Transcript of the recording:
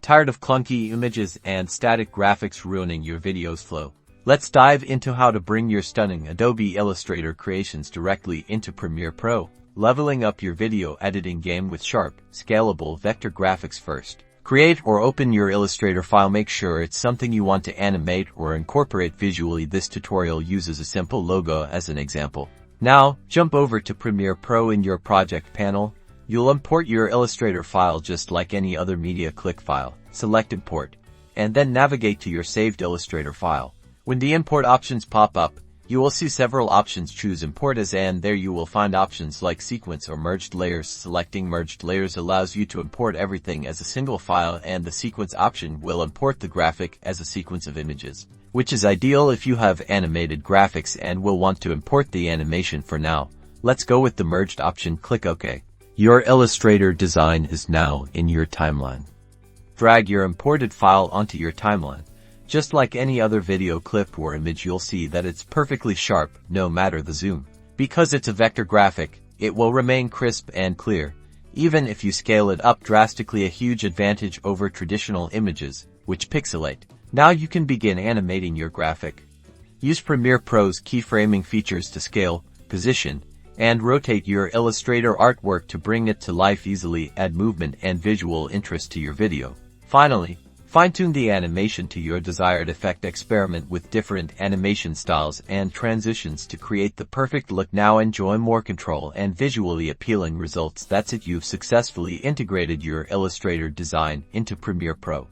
Tired of clunky images and static graphics ruining your video's flow? Let's dive into how to bring your stunning Adobe Illustrator creations directly into Premiere Pro, leveling up your video editing game with sharp, scalable vector graphics first. Create or open your Illustrator file. Make sure it's something you want to animate or incorporate visually. This tutorial uses a simple logo as an example. Now, jump over to Premiere Pro in your project panel. You'll import your Illustrator file just like any other media. Click File, select Import, and then navigate to your saved Illustrator file. When the import options pop up, you will see several options. Choose Import As, and there you will find options like Sequence or Merged Layers. Selecting Merged Layers allows you to import everything as a single file, and the Sequence option will import the graphic as a sequence of images, which is ideal if you have animated graphics and will want to import the animation. For now, let's go with the Merged option. Click OK. Your Illustrator design is now in your timeline. Drag your imported file onto your timeline. Just like any other video clip or image, you'll see that it's perfectly sharp, no matter the zoom. Because it's a vector graphic, it will remain crisp and clear, even if you scale it up drastically, a huge advantage over traditional images, which pixelate. Now you can begin animating your graphic. Use Premiere Pro's keyframing features to scale, position, and rotate your Illustrator artwork to bring it to life easily. Add movement and visual interest to your video. Finally, fine-tune the animation to your desired effect. Experiment with different animation styles and transitions to create the perfect look. Now enjoy more control and visually appealing results. That's it, you've successfully integrated your Illustrator design into Premiere Pro.